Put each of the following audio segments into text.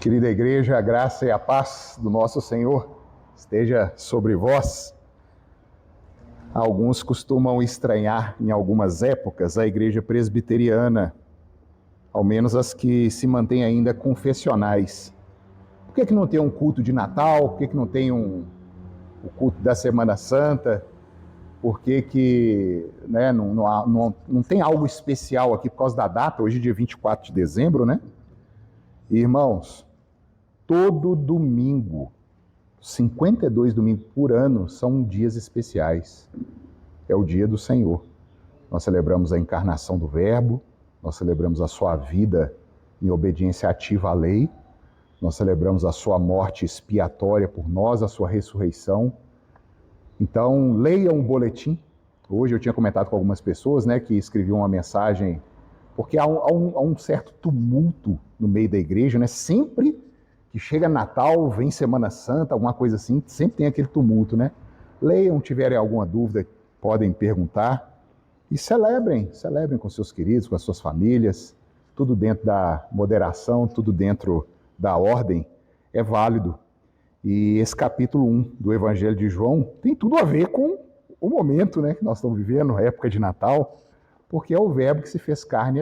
Querida igreja, a graça e a paz do nosso Senhor esteja sobre vós. Alguns costumam estranhar em algumas épocas a igreja presbiteriana, ao menos as que se mantêm ainda confessionais. Por que não tem um culto de Natal? Por que não tem o culto da Semana Santa? Por que não tem algo especial aqui por causa da data? Hoje é dia 24 de dezembro, né? Irmãos, todo domingo, 52 domingos por ano, são dias especiais. É o dia do Senhor. Nós celebramos a encarnação do Verbo, nós celebramos a sua vida em obediência ativa à lei, nós celebramos a sua morte expiatória por nós, a sua ressurreição. Então, leiam o boletim. Hoje eu tinha comentado com algumas pessoas, né, que escreviam uma mensagem, porque há um certo tumulto no meio da igreja, né? Sempre que chega Natal, vem Semana Santa, alguma coisa assim, sempre tem aquele tumulto, né? Leiam, tiverem alguma dúvida, podem perguntar. E celebrem com seus queridos, com as suas famílias, tudo dentro da moderação, tudo dentro da ordem, é válido. E esse capítulo 1 do Evangelho de João tem tudo a ver com o momento, né, que nós estamos vivendo, a época de Natal, porque é o Verbo que se fez carne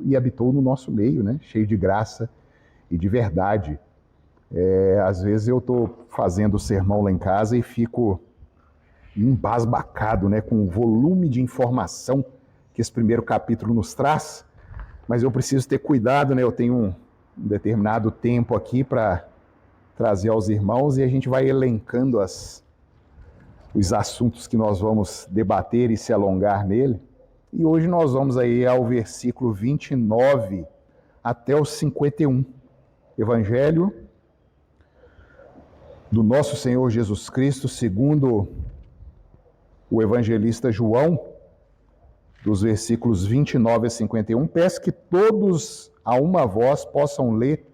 e habitou no nosso meio, né, cheio de graça e de verdade. Às vezes eu estou fazendo o sermão lá em casa e fico embasbacado, né, com o volume de informação que esse primeiro capítulo nos traz, mas eu preciso ter cuidado, né, eu tenho um determinado tempo aqui para trazer aos irmãos e a gente vai elencando os assuntos que nós vamos debater e se alongar nele. E hoje nós vamos aí ao versículo 29 até o 51. Evangelho do nosso Senhor Jesus Cristo, segundo o evangelista João, dos versículos 29 a 51. Peço que todos a uma voz possam ler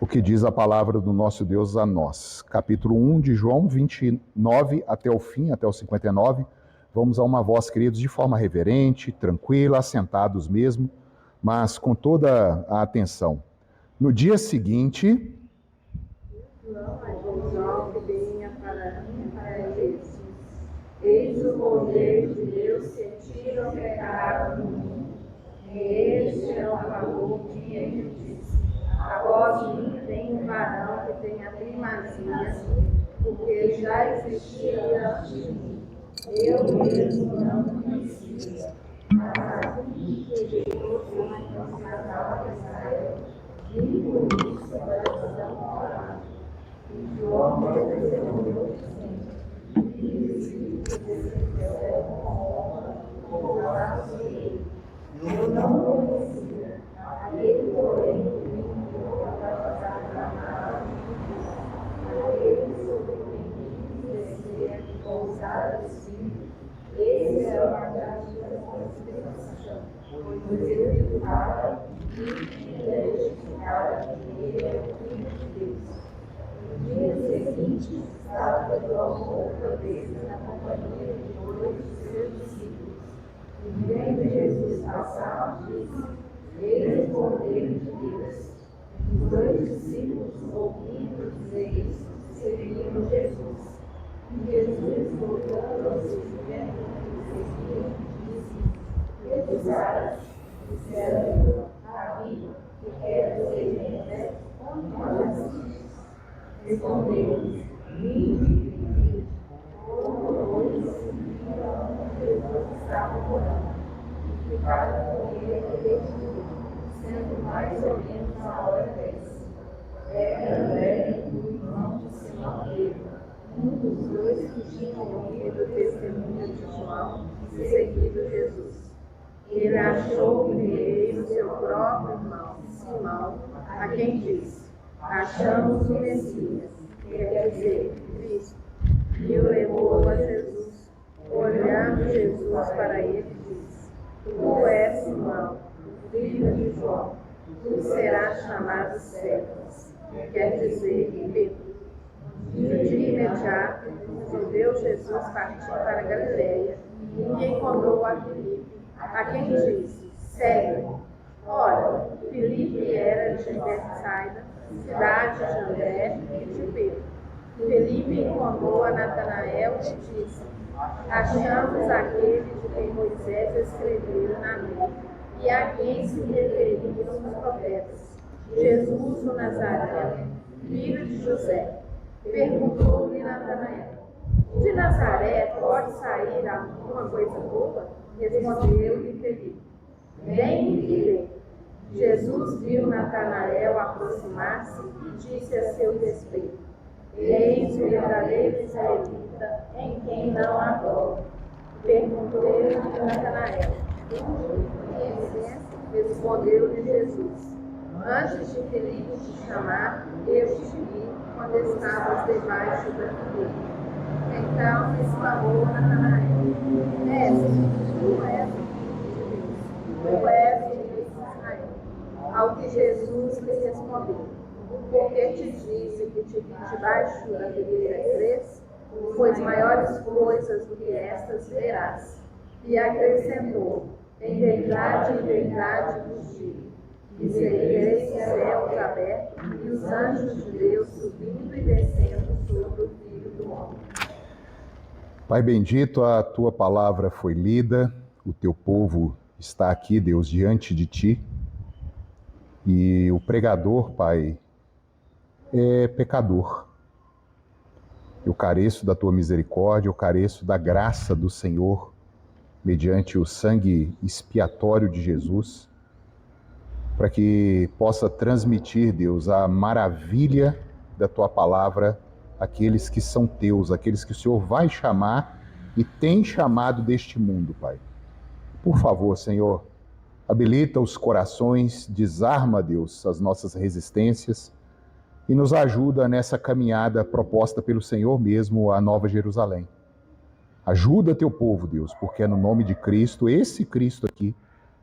o que diz a palavra do nosso Deus a nós. Capítulo 1 de João, 29 até o fim, até o 59. Vamos a uma voz, queridos, de forma reverente, tranquila, assentados mesmo, mas com toda a atenção. No dia seguinte, eis o poder de Deus que tira o pecado do mundo. E este é o valor que ele disse: após mim vem um varão que tem a primazia, porque ele já existia antes de mim. Eu mesmo não o conhecia, mas aqui que chegou foi o Natal de Israel, e por isso a oração orada. E João testemunhou dizendo: eu não conhecia, aquele porém que me enviou para passar na aquele sobre quem descer e pousar o Espírito, esse é o mandado da consideração, pois ele fala e testificar que ele é o Filho de Deus. No dia seguinte, estava João outra vez na companhia de 2 de seus discípulos. E vendo Jesus passar, disse: eis o poder de Deus. Os 2 discípulos, ouvindo dizer isso, seguiram Jesus. E Jesus, voltando aos seus vendo que seguiam, disse: que desaras? Disseram: Rabi, que quer dizer, né? Onde respondeu-lhes: vinde e vede. Jesus estava morando, e ficaram com ele aquele dia, sendo mais ou menos a hora 10. Era André, o irmão de Simão Pedro, um dos 2 que tinham ouvido o testemunho de João e seguido Jesus. Ele achou primeiro seu próprio irmão, Simão, a quem disse: achamos o Messias, que quer dizer, Cristo. E o levou a Jesus. Olhando Jesus para ele, disse: tu és Simão, filho de João, tu serás chamado Cefas, que quer dizer, Pedro. E de imediato, viu Jesus partir para a Galileia, e encontrou a Filipe, a quem disse: segue. Ora, Filipe era de Betsaida, cidade de André e de Pedro. Filipe encontrou a Natanael e disse: achamos aquele de quem Moisés escreveu na lei, e a quem se referiam os profetas, Jesus o Nazareno, filho de José. Perguntou-lhe Natanael: de Nazaré pode sair alguma coisa boa? Respondeu-lhe Filipe: vem e vê. Jesus viu Natanael aproximar-se e disse a seu respeito: eis o verdadeiro israelita, em quem não há dolo. Perguntou-lhe Natanael: respondeu-lhe Jesus: antes de Filipe te chamar, eu te vi quando estavas debaixo da figueira. Então exclamou Natanael: mestre, tu és o Filho de Deus, tu és o Rei de Israel. Ao que Jesus lhe respondeu: porque te disse que te vi debaixo da figueira crês, pois maiores coisas do que estas verás. E acrescentou: em verdade vos digo, que vereis os céus abertos e os anjos de Deus subindo e descendo sobre o Filho do Homem. Pai bendito, a tua palavra foi lida, o teu povo está aqui, Deus, diante de ti. E o pregador, Pai, é pecador. Eu careço da tua misericórdia, eu careço da graça do Senhor, mediante o sangue expiatório de Jesus, para que possa transmitir, Deus, a maravilha da tua palavra àqueles que são teus, àqueles que o Senhor vai chamar e tem chamado deste mundo, Pai. Por favor, Senhor, habilita os corações, desarma, Deus, as nossas resistências e nos ajuda nessa caminhada proposta pelo Senhor mesmo à Nova Jerusalém. Ajuda teu povo, Deus, porque é no nome de Cristo, esse Cristo aqui,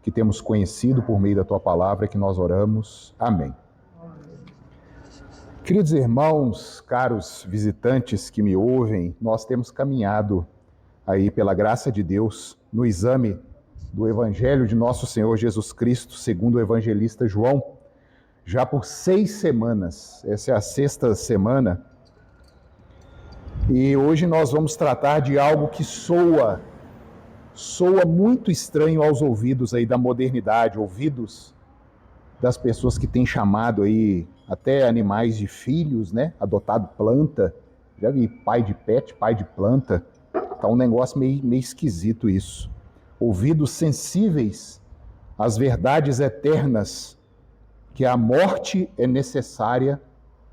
que temos conhecido por meio da tua palavra, que nós oramos. Amém. Queridos irmãos, caros visitantes que me ouvem, nós temos caminhado aí pela graça de Deus no exame do Evangelho de nosso Senhor Jesus Cristo, segundo o evangelista João, já por 6 semanas. Essa é a 6ª semana. E hoje nós vamos tratar de algo que soa muito estranho aos ouvidos aí da modernidade, ouvidos das pessoas que têm chamado aí até animais de filhos, né? Adotado planta. Já vi pai de pet, pai de planta. Tá um negócio meio esquisito isso. Ouvidos sensíveis às verdades eternas, que a morte é necessária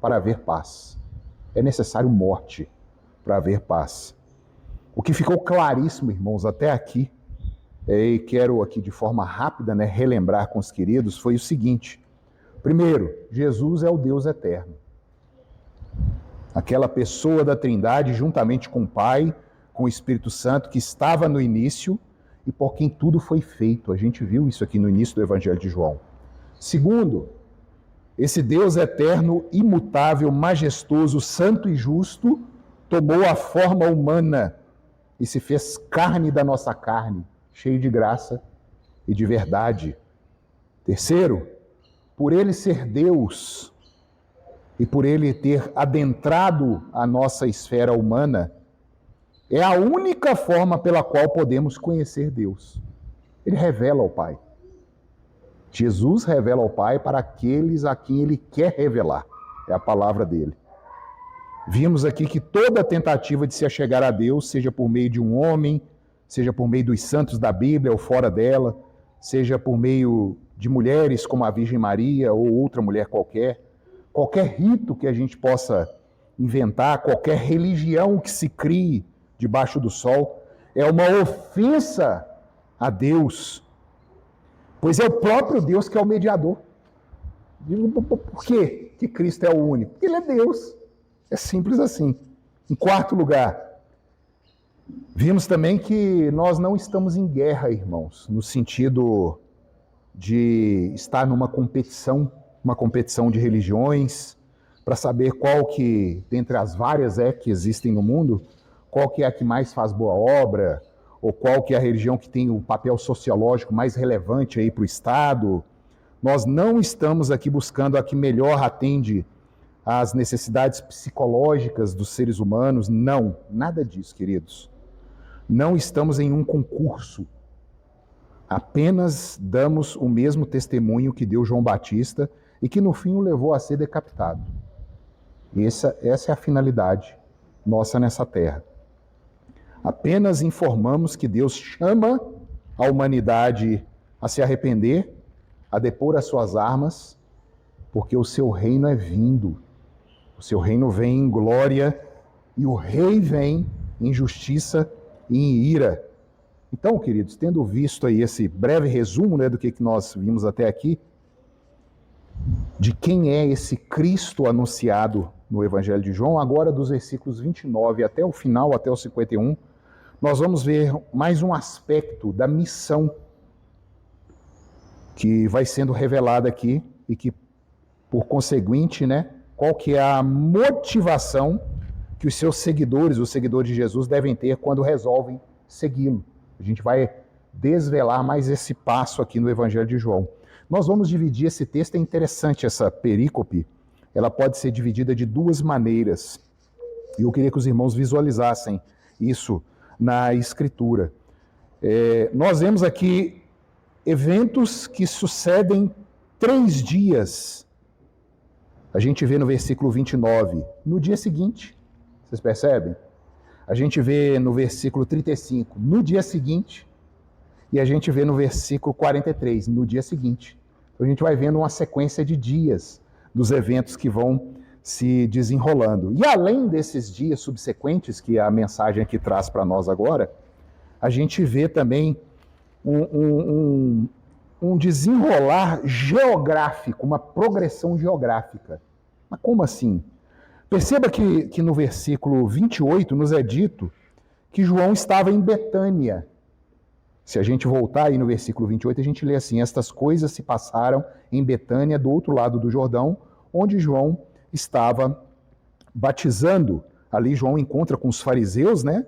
para haver paz. É necessário morte para haver paz. O que ficou claríssimo, irmãos, até aqui, e quero aqui de forma rápida, né, relembrar com os queridos, foi o seguinte. Primeiro, Jesus é o Deus eterno. Aquela pessoa da Trindade, juntamente com o Pai, com o Espírito Santo, que estava no início e por quem tudo foi feito. A gente viu isso aqui no início do Evangelho de João. Segundo, esse Deus eterno, imutável, majestoso, santo e justo, tomou a forma humana e se fez carne da nossa carne, cheio de graça e de verdade. Terceiro, por ele ser Deus e por ele ter adentrado a nossa esfera humana, é a única forma pela qual podemos conhecer Deus. Ele revela ao Pai. Jesus revela ao Pai para aqueles a quem ele quer revelar. É a palavra dele. Vimos aqui que toda tentativa de se achegar a Deus, seja por meio de um homem, seja por meio dos santos da Bíblia ou fora dela, seja por meio de mulheres como a Virgem Maria ou outra mulher qualquer rito que a gente possa inventar, qualquer religião que se crie debaixo do sol, é uma ofensa a Deus, pois é o próprio Deus que é o mediador. Por quê que Cristo é o único? Porque ele é Deus. É simples assim. Em quarto lugar, vimos também que nós não estamos em guerra, irmãos, no sentido de estar numa competição, uma competição de religiões, para saber qual que, dentre as várias que existem no mundo, qual que é a que mais faz boa obra, ou qual que é a religião que tem o papel sociológico mais relevante aí para o Estado, Nós não estamos aqui buscando a que melhor atende às necessidades psicológicas dos seres humanos. Não, nada disso, queridos. Não estamos em um concurso. Apenas damos o mesmo testemunho que deu João Batista e que no fim o levou a ser decapitado. Essa é a finalidade nossa nessa terra. Apenas informamos que Deus chama a humanidade a se arrepender, a depor as suas armas, porque o seu reino é vindo. O seu reino vem em glória e o rei vem em justiça e em ira. Então, queridos, tendo visto aí esse breve resumo, né, do que nós vimos até aqui, de quem é esse Cristo anunciado no Evangelho de João, agora dos versículos 29 até o final, até o 51, nós vamos ver mais um aspecto da missão que vai sendo revelada aqui e que, por conseguinte, né, qual que é a motivação que os seus seguidores, os seguidores de Jesus, devem ter quando resolvem segui-lo. A gente vai desvelar mais esse passo aqui no Evangelho de João. Nós vamos dividir esse texto, é interessante essa perícope, ela pode ser dividida de duas maneiras. E eu queria que os irmãos visualizassem isso na Escritura. Nós vemos aqui eventos que sucedem 3 dias. A gente vê no versículo 29, no dia seguinte, vocês percebem? A gente vê no versículo 35, no dia seguinte, e a gente vê no versículo 43, no dia seguinte. Então a gente vai vendo uma sequência de dias dos eventos que vão se desenrolando. E além desses dias subsequentes, que a mensagem aqui traz para nós agora, a gente vê também um desenrolar geográfico, uma progressão geográfica. Mas como assim? Perceba que no versículo 28 nos é dito que João estava em Betânia. Se a gente voltar aí no versículo 28, a gente lê assim: estas coisas se passaram em Betânia, do outro lado do Jordão, onde João estava batizando. Ali João encontra com os fariseus, né?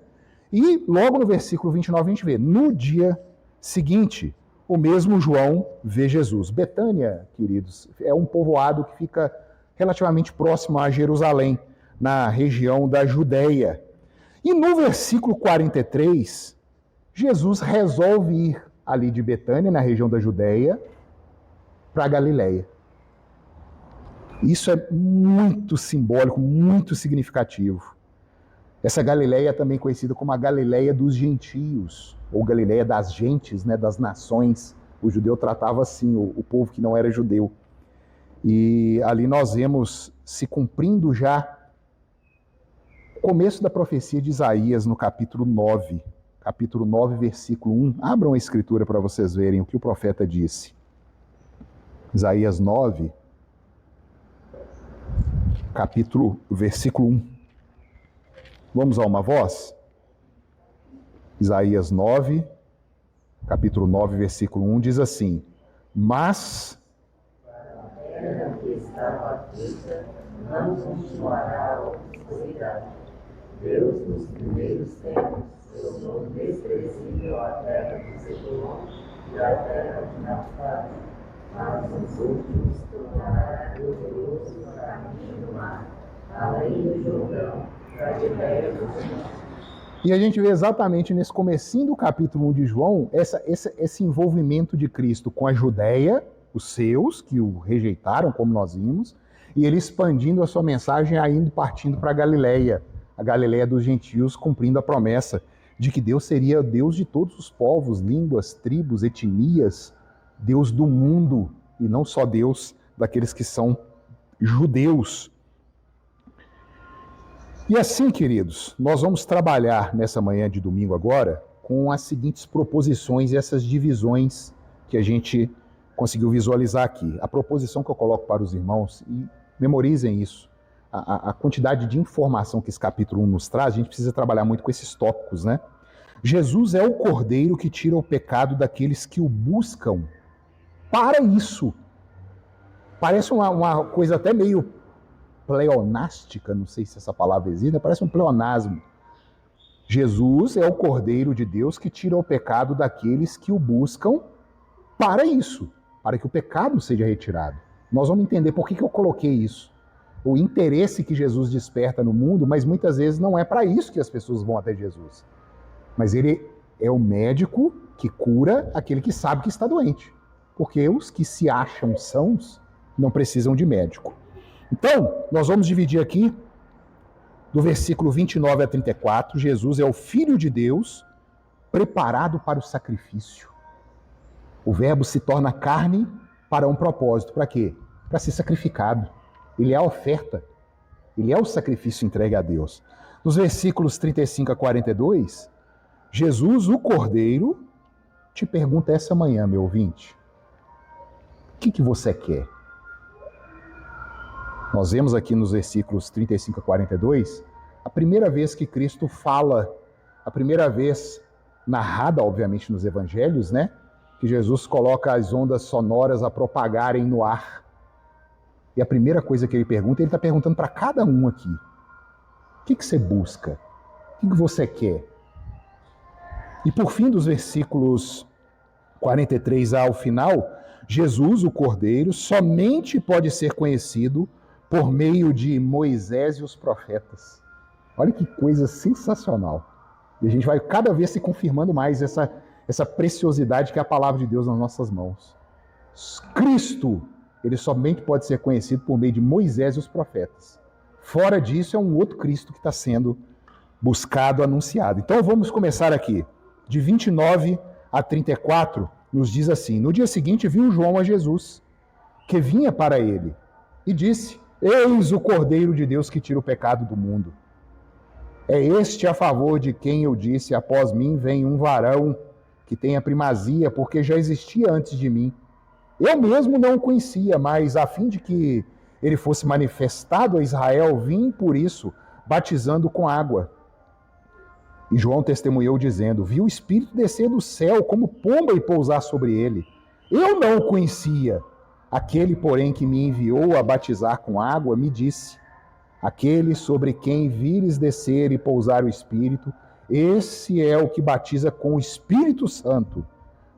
E logo no versículo 29 a gente vê, no dia seguinte, o mesmo João vê Jesus. Betânia, queridos, é um povoado que fica relativamente próximo a Jerusalém, na região da Judéia. E no versículo 43, Jesus resolve ir ali de Betânia, na região da Judéia, para Galiléia. Isso é muito simbólico, muito significativo. Essa Galiléia é também conhecida como a Galiléia dos gentios, ou Galiléia das gentes, né, das nações. O judeu tratava assim o povo que não era judeu. E ali nós vemos se cumprindo já o começo da profecia de Isaías no capítulo 9. Capítulo 9, versículo 1. Abram a escritura para vocês verem o que o profeta disse. Isaías 9, versículo 1. Vamos a uma voz? Isaías 9, capítulo 9, versículo 1, diz assim: mas a terra que estava aflita não continuará a obscuridade. Deus, nos primeiros tempos, tornou desprezível a terra de Zebulon e a terra de Naftali, mas nos últimos tornará glorioso o caminho do mar, além do Jordão, da Galiléia dos gentios. E a gente vê exatamente nesse comecinho do capítulo 1 de João, esse envolvimento de Cristo com a Judéia, os seus, que o rejeitaram, como nós vimos, e ele expandindo a sua mensagem, ainda partindo para a Galiléia dos gentios, cumprindo a promessa de que Deus seria Deus de todos os povos, línguas, tribos, etnias, Deus do mundo, e não só Deus daqueles que são judeus. E assim, queridos, nós vamos trabalhar nessa manhã de domingo agora com as seguintes proposições e essas divisões que a gente conseguiu visualizar aqui. A proposição que eu coloco para os irmãos, e memorizem isso, a quantidade de informação que esse capítulo 1 nos traz, a gente precisa trabalhar muito com esses tópicos, né? Jesus é o Cordeiro que tira o pecado daqueles que o buscam. Para isso. Parece uma coisa até meio pleonástica, não sei se essa palavra existe, parece um pleonasmo. Jesus é o Cordeiro de Deus que tira o pecado daqueles que o buscam para isso. para que o pecado seja retirado. Nós vamos entender por que eu coloquei isso. O interesse que Jesus desperta no mundo, mas muitas vezes não é para isso que as pessoas vão até Jesus. Mas ele é o médico que cura aquele que sabe que está doente. Porque os que se acham sãos não precisam de médico. Então, nós vamos dividir aqui do versículo 29 a 34, Jesus é o Filho de Deus preparado para o sacrifício. O verbo se torna carne para um propósito. Para quê? Para ser sacrificado. Ele é a oferta. Ele é o sacrifício entregue a Deus. Nos versículos 35 a 42, Jesus, o Cordeiro, te pergunta essa manhã, meu ouvinte, o que você quer? Nós vemos aqui nos versículos 35 a 42, a primeira vez que Cristo fala, a primeira vez narrada, obviamente, nos evangelhos, né? Que Jesus coloca as ondas sonoras a propagarem no ar. E a primeira coisa que ele pergunta, ele está perguntando para cada um aqui. O que você busca? O que você quer? E por fim dos versículos 43 ao final, Jesus, o Cordeiro, somente pode ser conhecido por meio de Moisés e os profetas. Olha que coisa sensacional. E a gente vai cada vez se confirmando mais essa preciosidade que é a palavra de Deus nas nossas mãos. Cristo, ele somente pode ser conhecido por meio de Moisés e os profetas. Fora disso, é um outro Cristo que está sendo buscado, anunciado. Então vamos começar aqui. De 29 a 34, nos diz assim: no dia seguinte viu João a Jesus, que vinha para ele, e disse: eis o Cordeiro de Deus que tira o pecado do mundo. É este a favor de quem eu disse: após mim vem um varão que tem a primazia, porque já existia antes de mim. Eu mesmo não o conhecia, mas a fim de que ele fosse manifestado a Israel, vim por isso, batizando com água. E João testemunhou dizendo: vi o Espírito descer do céu como pomba e pousar sobre ele. Eu não o conhecia. Aquele, porém, que me enviou a batizar com água, me disse: aquele sobre quem vires descer e pousar o Espírito, esse é o que batiza com o Espírito Santo.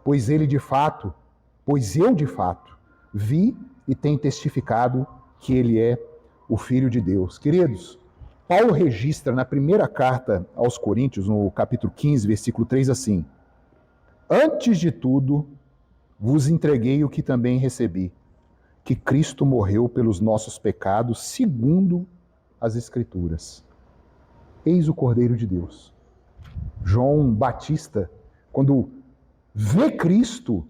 Pois eu, de fato, vi e tenho testificado que ele é o Filho de Deus. Queridos, Paulo registra na primeira carta aos Coríntios, no capítulo 15, versículo 3, assim: antes de tudo, vos entreguei o que também recebi, que Cristo morreu pelos nossos pecados, segundo as Escrituras. Eis o Cordeiro de Deus. João Batista, quando vê Cristo,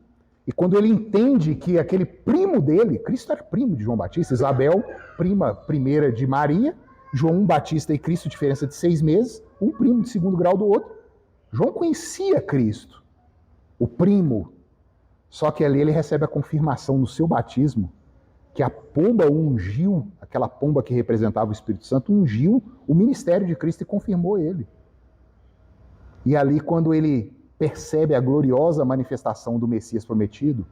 e quando ele entende que aquele primo dele, Cristo era primo de João Batista, Isabel, prima primeira de Maria, João Batista e Cristo, diferença de 6 meses, um primo de segundo grau do outro. João conhecia Cristo, o primo, só que ali ele recebe a confirmação no seu batismo que a pomba ungiu, aquela pomba que representava o Espírito Santo, ungiu o ministério de Cristo e confirmou ele. E ali, quando ele percebe a gloriosa manifestação do Messias prometido,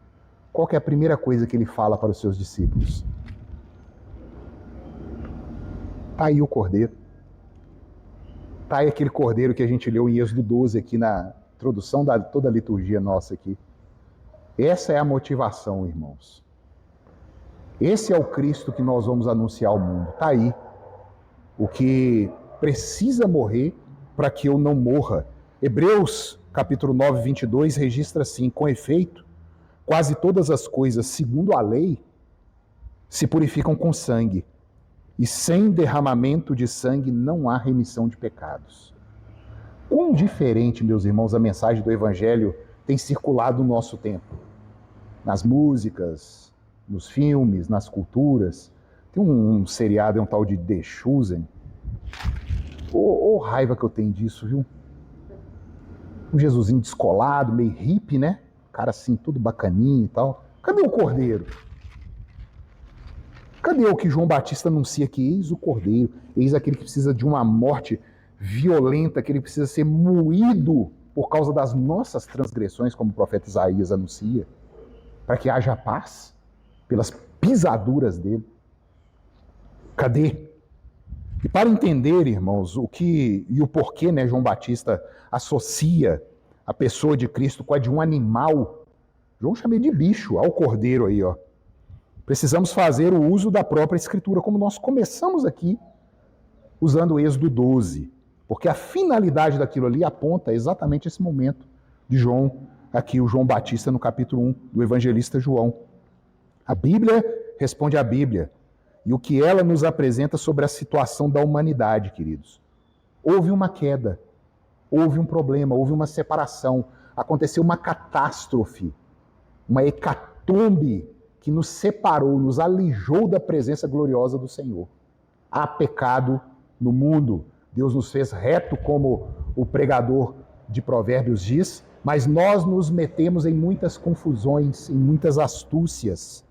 qual que é a primeira coisa que ele fala para os seus discípulos? Está aí o Cordeiro. Está aí aquele Cordeiro que a gente leu em Êxodo 12 aqui na introdução da toda a liturgia nossa aqui. Essa é a motivação, irmãos. Esse é o Cristo que nós vamos anunciar ao mundo. Está aí. O que precisa morrer para que eu não morra. Hebreus, capítulo 9, 22, registra assim: com efeito, quase todas as coisas, segundo a lei, se purificam com sangue, e sem derramamento de sangue não há remissão de pecados. Quão diferente, meus irmãos, a mensagem do Evangelho tem circulado no nosso tempo. Nas músicas, nos filmes, nas culturas. Tem um seriado, é um tal de The Chosen. Ô, raiva que eu tenho disso, viu? Um Jesusinho descolado, meio hippie, né? Cara assim, tudo bacaninho e tal. Cadê o Cordeiro? Cadê o que João Batista anuncia que eis o Cordeiro, eis aquele que precisa de uma morte violenta, que ele precisa ser moído por causa das nossas transgressões, como o profeta Isaías anuncia, para que haja paz pelas pisaduras dele. Cadê? E para entender, irmãos, o que e o porquê, né, João Batista associa a pessoa de Cristo com a de um animal, João chama ele de bicho, ao cordeiro aí, ó. Precisamos fazer o uso da própria Escritura, como nós começamos aqui, usando o Êxodo 12. Porque a finalidade daquilo ali aponta exatamente esse momento de João, aqui o João Batista no capítulo 1 do evangelista João. A Bíblia responde à Bíblia. E o que ela nos apresenta sobre a situação da humanidade, queridos. Houve uma queda, houve um problema, houve uma separação, aconteceu uma catástrofe, uma hecatombe que nos separou, nos alijou da presença gloriosa do Senhor. Há pecado no mundo. Deus nos fez reto, como o pregador de Provérbios diz, mas nós nos metemos em muitas confusões, em muitas astúcias.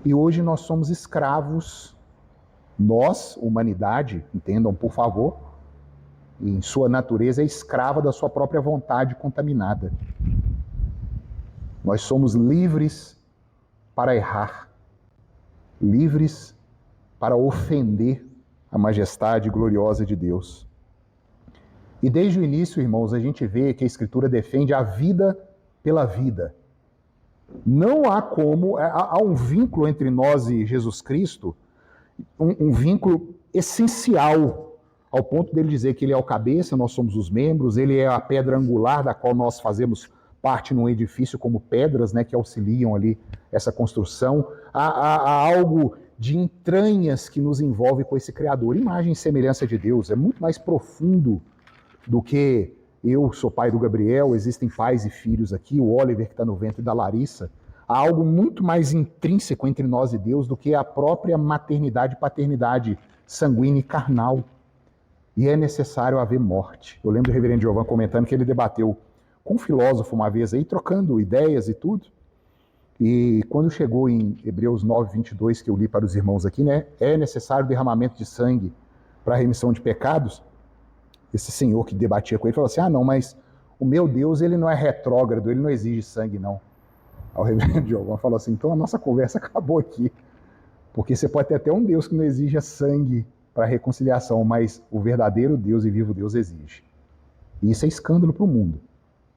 E hoje nós somos escravos, nós, humanidade, entendam por favor, em sua natureza é escrava da sua própria vontade contaminada. Nós somos livres para errar, livres para ofender a majestade gloriosa de Deus. E desde o início, irmãos, a gente vê que a Escritura defende a vida pela vida. Não há como, há um vínculo entre nós e Jesus Cristo, um vínculo essencial, ao ponto dele dizer que ele é o cabeça, nós somos os membros, ele é a pedra angular da qual nós fazemos parte num edifício como pedras, né, que auxiliam ali essa construção. Há algo de entranhas que nos envolve com esse Criador. Imagem e semelhança de Deus é muito mais profundo do que eu sou pai do Gabriel, existem pais e filhos aqui, o Oliver que está no ventre da Larissa. Há algo muito mais intrínseco entre nós e Deus do que a própria maternidade e paternidade sanguínea e carnal. E é necessário haver morte. Eu lembro do reverendo Giovanni comentando que ele debateu com um filósofo uma vez aí, trocando ideias e tudo. E quando chegou em Hebreus 9, 22, que eu li para os irmãos aqui, né? É necessário derramamento de sangue para a remissão de pecados. Esse senhor que debatia com ele falou assim, não, mas o meu Deus, ele não é retrógrado, ele não exige sangue, não. Aí o reverendo Giovanni falou assim, então a nossa conversa acabou aqui. Porque você pode ter até um Deus que não exija sangue para reconciliação, mas o verdadeiro Deus e vivo Deus exige. E isso é escândalo para o mundo.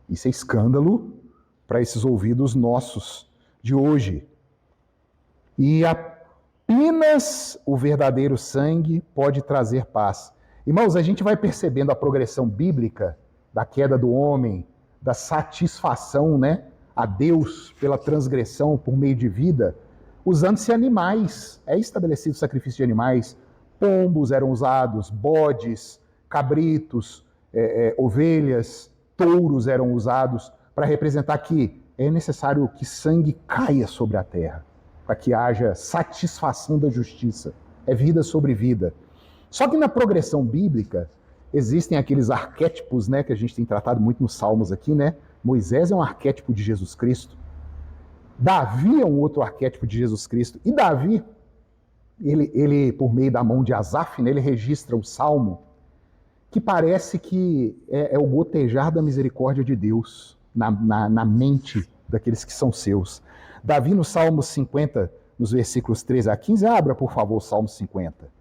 Isso é escândalo para esses ouvidos nossos de hoje. E apenas o verdadeiro sangue pode trazer paz. Irmãos, a gente vai percebendo a progressão bíblica da queda do homem, da satisfação, né, a Deus pela transgressão por meio de vida, usando-se animais. É estabelecido o sacrifício de animais. Pombos eram usados, bodes, cabritos, ovelhas, touros eram usados para representar que é necessário que sangue caia sobre a terra, para que haja satisfação da justiça. É vida sobre vida. Só que na progressão bíblica existem aqueles arquétipos, né, que a gente tem tratado muito nos Salmos aqui, né? Moisés é um arquétipo de Jesus Cristo. Davi é um outro arquétipo de Jesus Cristo. E Davi, ele por meio da mão de Asaf, né, ele registra o Salmo, que parece que é o gotejar da misericórdia de Deus na mente daqueles que são seus. Davi, no Salmo 50, nos versículos 13 a 15, abra, por favor, o Salmo 50.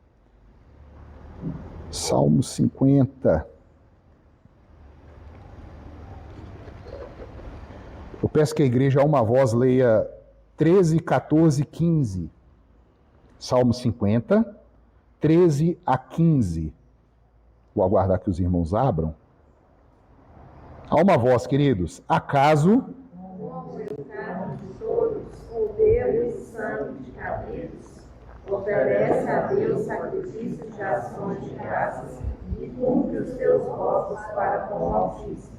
Salmo 50. Eu peço que a igreja, a uma voz, leia 13, 14 e 15. Salmo 50, 13 a 15. Vou aguardar que os irmãos abram. A uma voz, queridos. Acaso o Deus santo de cabritos oferece a Deus sacrifícios de ações de graças e cumpre os teus votos para com o Altíssimo.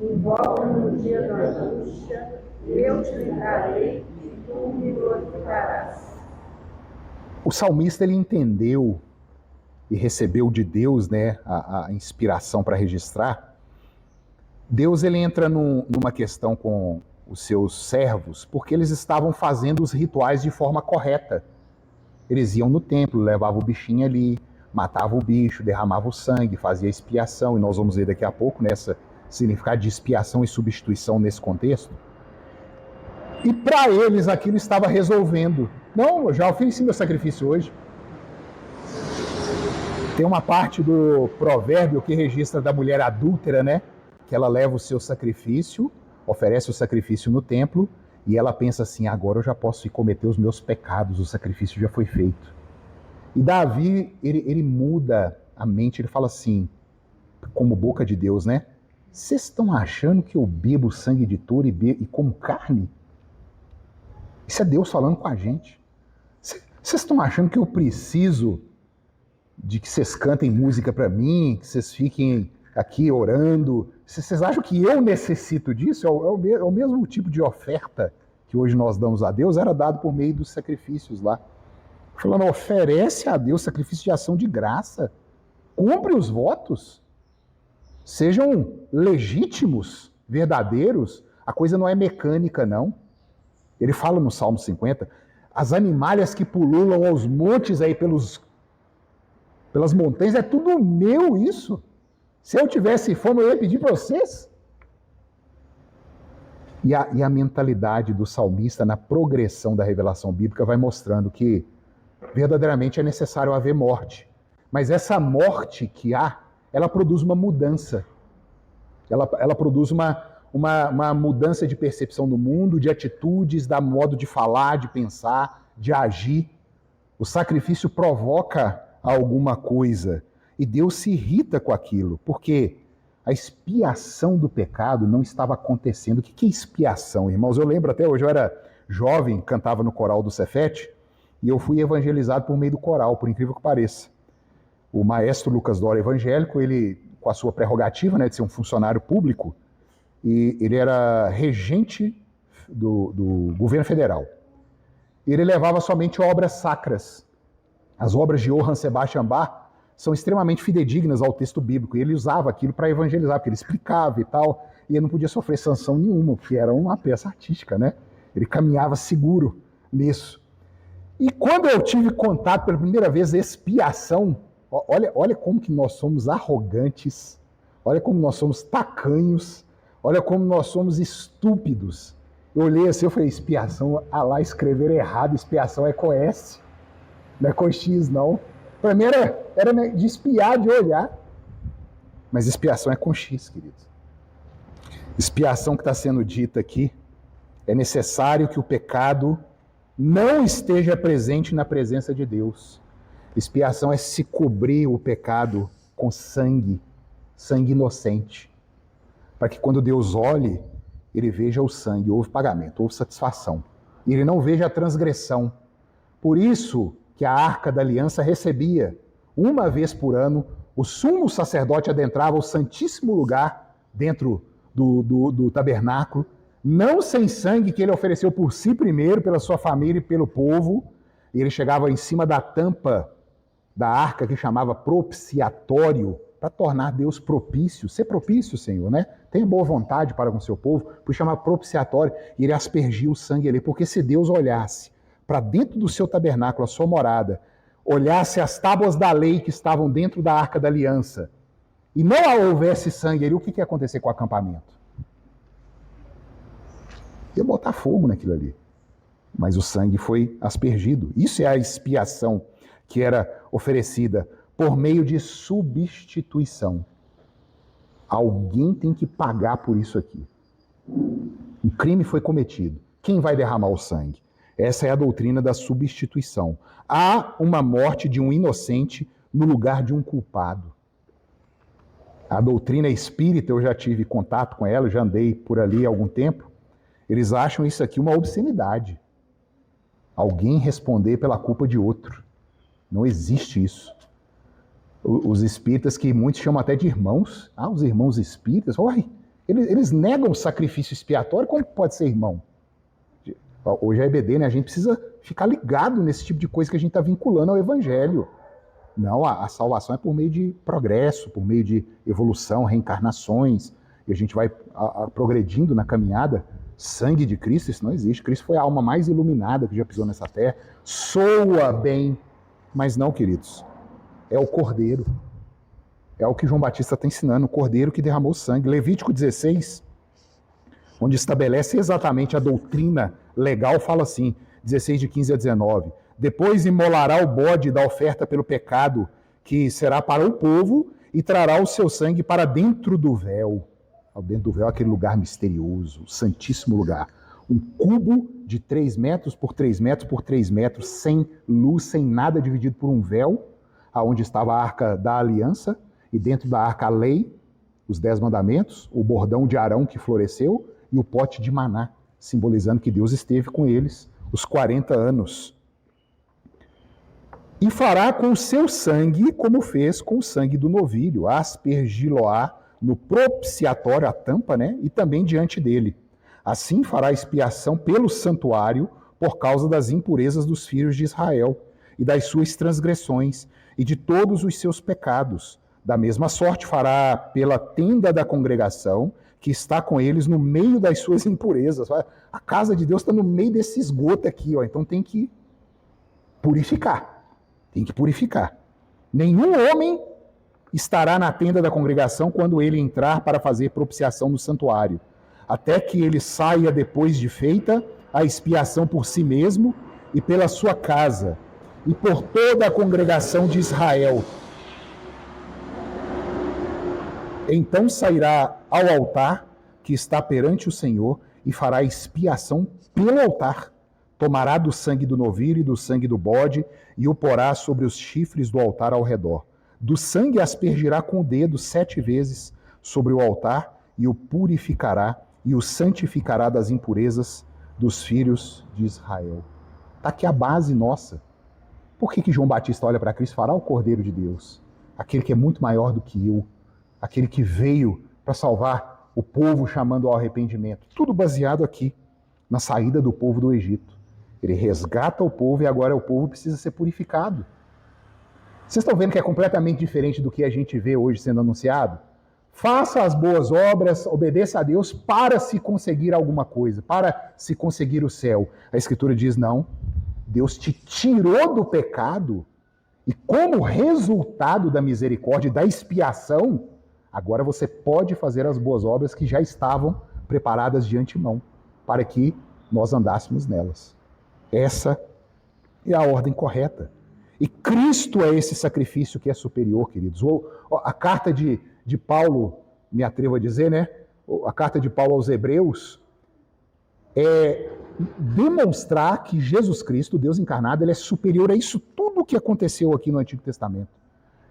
Invoca-me no dia da angústia, eu te livrarei e tu me glorificarás. O salmista, ele entendeu e recebeu de Deus, né, a inspiração para registrar. Deus, ele entra numa questão com os seus servos, porque eles estavam fazendo os rituais de forma correta. Eles iam no templo, levavam o bichinho ali, matavam o bicho, derramavam o sangue, faziam expiação, e nós vamos ver daqui a pouco nessa significado de expiação e substituição nesse contexto. E para eles aquilo estava resolvendo. Não, eu já ofereci meu sacrifício hoje. Tem uma parte do provérbio que registra da mulher adúltera, né? Que ela leva o seu sacrifício oferece o sacrifício no templo e ela pensa assim, agora eu já posso ir cometer os meus pecados, o sacrifício já foi feito. E Davi, ele muda a mente, ele fala assim, como boca de Deus, né? Vocês estão achando que eu bebo sangue de touro e como carne? Isso é Deus falando com a gente. Vocês estão achando que eu preciso de que vocês cantem música para mim, que vocês fiquem aqui orando? Vocês acham que eu necessito disso? É o mesmo tipo de oferta que hoje nós damos a Deus, era dado por meio dos sacrifícios lá. Falando, oferece a Deus sacrifício de ação de graça. Cumpre os votos. Sejam legítimos, verdadeiros. A coisa não é mecânica, não. Ele fala no Salmo 50, as animalhas que pululam aos montes aí pelas montanhas, é tudo meu isso. Se eu tivesse fome, eu ia pedir para vocês. E a mentalidade do salmista na progressão da revelação bíblica vai mostrando que verdadeiramente é necessário haver morte. Mas essa morte que há, ela produz uma mudança. Ela produz uma mudança de percepção do mundo, de atitudes, da modo de falar, de pensar, de agir. O sacrifício provoca alguma coisa e Deus se irrita com aquilo, porque a expiação do pecado não estava acontecendo. O que é expiação, irmãos? Eu lembro até hoje, eu era jovem, cantava no coral do Cefete, e eu fui evangelizado por meio do coral, por incrível que pareça. O maestro Lucas Dória, evangélico, ele, com a sua prerrogativa, né, de ser um funcionário público, e ele era regente do governo federal. Ele levava somente obras sacras. As obras de Johann Sebastian Bach são extremamente fidedignas ao texto bíblico, e ele usava aquilo para evangelizar, porque ele explicava e tal, e ele não podia sofrer sanção nenhuma, porque era uma peça artística, né? Ele caminhava seguro nisso. E quando eu tive contato pela primeira vez, expiação, olha como que nós somos arrogantes, olha como nós somos tacanhos, olha como nós somos estúpidos. Eu olhei assim, eu falei, expiação, lá escrever errado, expiação é com S, não é com X não. Para mim era de espiar, de olhar, mas expiação é com X, queridos. Expiação que está sendo dita aqui, é necessário que o pecado não esteja presente na presença de Deus. Expiação é se cobrir o pecado com sangue, sangue inocente, para que quando Deus olhe, ele veja o sangue, houve pagamento, houve satisfação, e ele não veja a transgressão. Por isso que a Arca da Aliança recebia, uma vez por ano, o sumo sacerdote adentrava o santíssimo lugar dentro do tabernáculo, não sem sangue que ele ofereceu por si primeiro, pela sua família e pelo povo, e ele chegava em cima da tampa da arca que chamava propiciatório, para tornar Deus propício, ser propício, Senhor, né? Tenha boa vontade para com o seu povo, por chamar propiciatório, e ele aspergia o sangue ali, porque se Deus olhasse para dentro do seu tabernáculo, a sua morada, olhasse as tábuas da lei que estavam dentro da Arca da Aliança, e não houvesse sangue ali, o que ia acontecer com o acampamento? Ia botar fogo naquilo ali. Mas o sangue foi aspergido. Isso é a expiação que era oferecida por meio de substituição. Alguém tem que pagar por isso aqui. Um crime foi cometido. Quem vai derramar o sangue? Essa é a doutrina da substituição. Há uma morte de um inocente no lugar de um culpado. A doutrina espírita, eu já tive contato com ela, já andei por ali há algum tempo. Eles acham isso aqui uma obscenidade. Alguém responder pela culpa de outro. Não existe isso. Os espíritas, que muitos chamam até de irmãos, os irmãos espíritas, eles negam o sacrifício expiatório, como pode ser irmão? Hoje é EBD, né? A gente precisa ficar ligado nesse tipo de coisa que a gente está vinculando ao evangelho. Não, a salvação é por meio de progresso, por meio de evolução, reencarnações, e a gente vai progredindo na caminhada. Sangue de Cristo, isso não existe. Cristo foi a alma mais iluminada que já pisou nessa terra. Soa bem, mas não, queridos. É o Cordeiro. É o que João Batista está ensinando, o Cordeiro que derramou sangue. Levítico 16, onde estabelece exatamente a doutrina legal, fala assim, 16 de 15 a 19. Depois imolará o bode da oferta pelo pecado, que será para o povo, e trará o seu sangue para dentro do véu. dentro do véu, aquele lugar misterioso, o santíssimo lugar. Um cubo de 3 metros por 3 metros por 3 metros, sem luz, sem nada, dividido por um véu, aonde estava a arca da aliança, e dentro da arca a lei, os 10 mandamentos, o bordão de Arão que floresceu e o pote de maná, simbolizando que Deus esteve com eles os 40 anos. E fará com o seu sangue como fez com o sangue do novilho, aspergi-lo-á no propiciatório, a tampa, né? E também diante dele. Assim fará expiação pelo santuário por causa das impurezas dos filhos de Israel e das suas transgressões e de todos os seus pecados. Da mesma sorte fará pela tenda da congregação, que está com eles no meio das suas impurezas. A casa de Deus está no meio desse esgoto aqui, ó. Então tem que purificar. Tem que purificar. Nenhum homem estará na tenda da congregação quando ele entrar para fazer propiciação no santuário, até que ele saia depois de feita a expiação por si mesmo e pela sua casa, e por toda a congregação de Israel. Então sairá ao altar que está perante o Senhor e fará expiação pelo altar. Tomará do sangue do novilho e do sangue do bode e o porá sobre os chifres do altar ao redor. Do sangue aspergirá com o dedo 7 vezes sobre o altar e o purificará e o santificará das impurezas dos filhos de Israel. Está aqui a base nossa. Por que João Batista olha para Cristo e fará o Cordeiro de Deus? Aquele que é muito maior do que eu. Aquele que veio para salvar o povo, chamando ao arrependimento. Tudo baseado aqui na saída do povo do Egito. Ele resgata o povo e agora o povo precisa ser purificado. Vocês estão vendo que é completamente diferente do que a gente vê hoje sendo anunciado? Faça as boas obras, obedeça a Deus para se conseguir alguma coisa, para se conseguir o céu. A Escritura diz, não, Deus te tirou do pecado e como resultado da misericórdia e da expiação, agora você pode fazer as boas obras que já estavam preparadas de antemão, para que nós andássemos nelas. Essa é a ordem correta. E Cristo é esse sacrifício que é superior, queridos. A carta de Paulo, me atrevo a dizer, né? A carta de Paulo aos Hebreus é demonstrar que Jesus Cristo, Deus encarnado, ele é superior a isso tudo que aconteceu aqui no Antigo Testamento.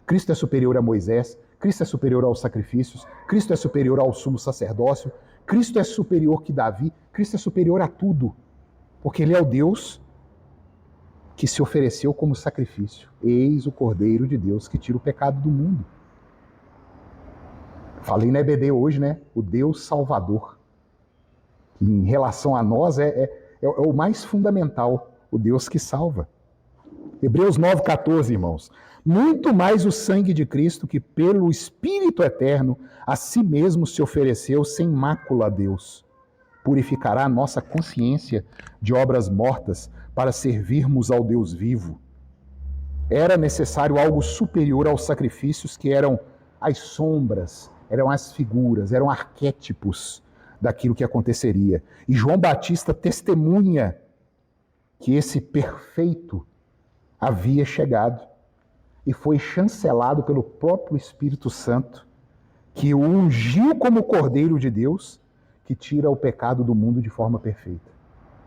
Cristo é superior a Moisés, Cristo é superior aos sacrifícios, Cristo é superior ao sumo sacerdócio, Cristo é superior que Davi, Cristo é superior a tudo, porque ele é o Deus que se ofereceu como sacrifício. Eis o Cordeiro de Deus que tira o pecado do mundo. Falei na EBD hoje, né? O Deus Salvador. Em relação a nós, é o mais fundamental, o Deus que salva. Hebreus 9,14, irmãos. Muito mais o sangue de Cristo, que pelo Espírito eterno a si mesmo se ofereceu sem mácula a Deus, purificará a nossa consciência de obras mortas para servirmos ao Deus vivo. Era necessário algo superior aos sacrifícios que eram as sombras, eram as figuras, eram arquétipos daquilo que aconteceria. E João Batista testemunha que esse perfeito havia chegado e foi chancelado pelo próprio Espírito Santo, que o ungiu como Cordeiro de Deus, que tira o pecado do mundo de forma perfeita.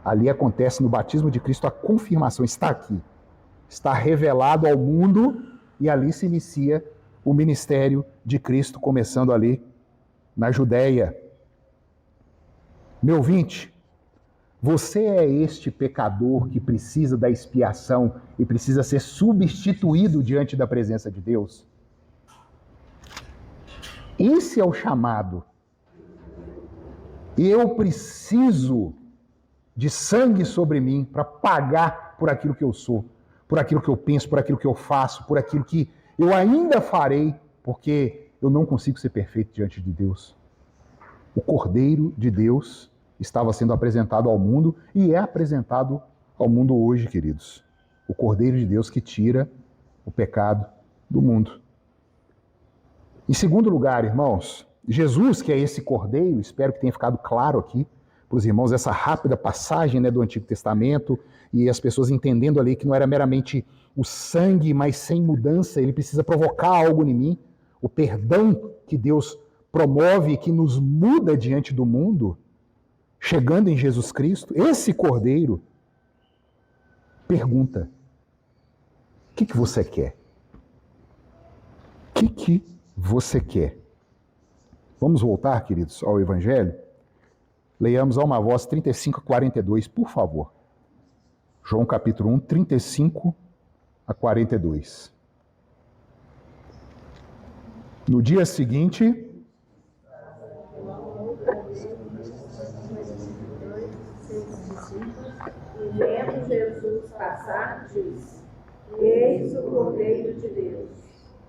Ali acontece no batismo de Cristo a confirmação, está aqui, está revelado ao mundo e ali se inicia o ministério de Cristo, começando ali na Judéia. Meu ouvinte, você é este pecador que precisa da expiação e precisa ser substituído diante da presença de Deus? Esse é o chamado. Eu preciso de sangue sobre mim para pagar por aquilo que eu sou, por aquilo que eu penso, por aquilo que eu faço, por aquilo que eu ainda farei, porque eu não consigo ser perfeito diante de Deus. O Cordeiro de Deus estava sendo apresentado ao mundo e é apresentado ao mundo hoje, queridos. O Cordeiro de Deus que tira o pecado do mundo. Em segundo lugar, irmãos, Jesus, que é esse Cordeiro, espero que tenha ficado claro aqui para os irmãos essa rápida passagem, né, do Antigo Testamento e as pessoas entendendo ali que não era meramente o sangue, mas sem mudança, ele precisa provocar algo em mim, o perdão que Deus promove, que nos muda diante do mundo, chegando em Jesus Cristo, esse Cordeiro pergunta: o que você quer? O que você quer? Vamos voltar, queridos, ao Evangelho? Leiamos a uma voz 35 a 42, por favor. João capítulo 1, 35 a 42. No dia seguinte, e vendo Jesus passar, disse: Eis o Cordeiro de Deus.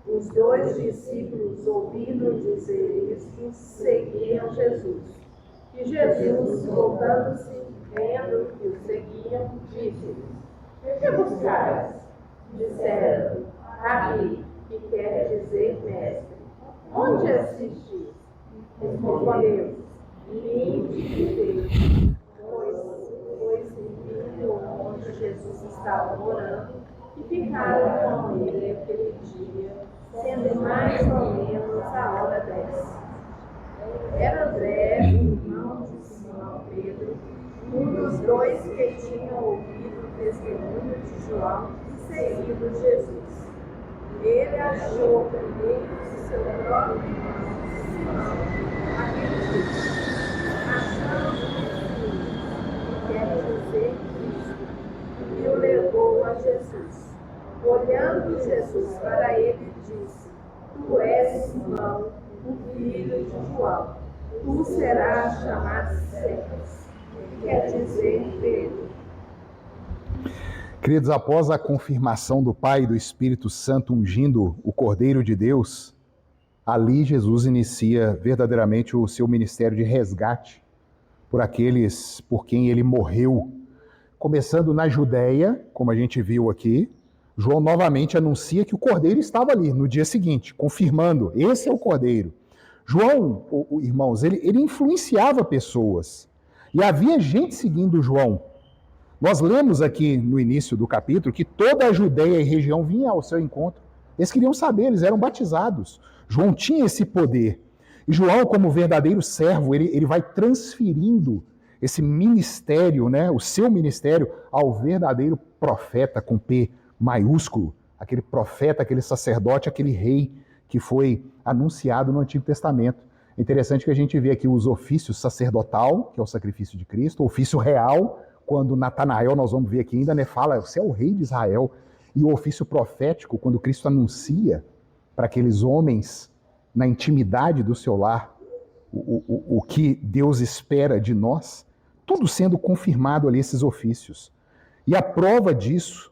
Os dois discípulos, ouvindo dizer isto, seguiam Jesus. E Jesus, voltando-se, vendo que o seguiam, disse-lhes: Que buscais? Disseram: Rabi, que quer dizer mestre. Onde assistis? Respondeu: Vinde e vede. Pois viram onde Jesus estava morando e ficaram com ele aquele dia, sendo mais ou menos a hora 10. Era André, irmão de Simão Pedro, um dos dois que tinham ouvido o testemunho de João e seguido Jesus. Ele achou primeiro o seu próprio irmão Simão, aquele disse: Achamos Jesus, que quer dizer Cristo, e o levou a Jesus. Olhando Jesus para ele, disse: Tu és Simão, o filho de João. Tu serás chamado Cefas, que quer dizer Pedro. queridos, após a confirmação do Pai e do Espírito Santo ungindo o Cordeiro de Deus, ali Jesus inicia verdadeiramente o seu ministério de resgate por aqueles por quem ele morreu. Começando na Judéia, como a gente viu aqui, João novamente anuncia que o Cordeiro estava ali no dia seguinte, confirmando: esse é o Cordeiro. João, irmãos, ele influenciava pessoas. E havia gente seguindo João. Nós lemos aqui no início do capítulo que toda a Judéia e região vinha ao seu encontro. Eles queriam saber, eles eram batizados. João tinha esse poder. E João, como verdadeiro servo, ele vai transferindo esse ministério, né, o seu ministério, ao verdadeiro profeta, com P maiúsculo. Aquele profeta, aquele sacerdote, aquele rei que foi anunciado no Antigo Testamento. É interessante que a gente vê aqui os ofícios sacerdotal, que é o sacrifício de Cristo, o ofício real, quando Natanael, nós vamos ver aqui ainda, né, fala: você é o rei de Israel. E o ofício profético, quando Cristo anuncia para aqueles homens, na intimidade do seu lar, o que Deus espera de nós, tudo sendo confirmado ali, esses ofícios. E a prova disso